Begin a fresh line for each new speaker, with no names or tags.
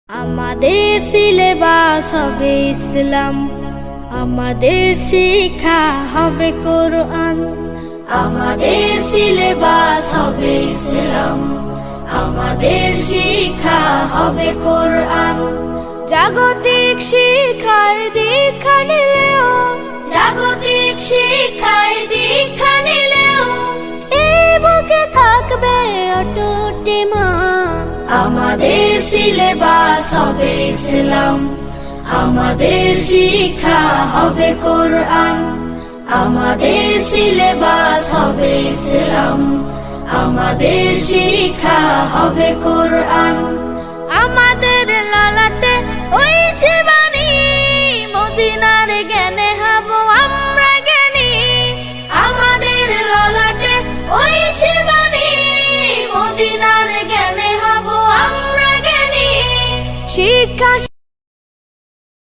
আমাদের সিলেবাস হবে ইসলাম, আমাদের শিক্ষা হবে কোরআন। আমাদের সিলেবাস হবে ইসলাম, আমাদের শিক্ষা হবে কোরআন। জাগতিক শিক্ষায় দীক্ষা নিলেও, জাগতিক শিক্ষায় দীক্ষা নিলেও এই বুকে থাকবে অটুট ঈমান। আমাদের সিলেবাস হবে ইসলাম, আমাদের শিক্ষা হবে কোরআন। আমাদের সিলেবাস হবে ইসলাম, আমাদের শিক্ষা হবে কোরআন। আমাদের লালাটে ওই শিবানী, মদিনার জ্ঞানে হব আমরা জ্ঞানী। আমাদের লালাটে ওই শিবানী, মদিনার জ্ঞানে হব আমরা জ্ঞানী। শিক্ষা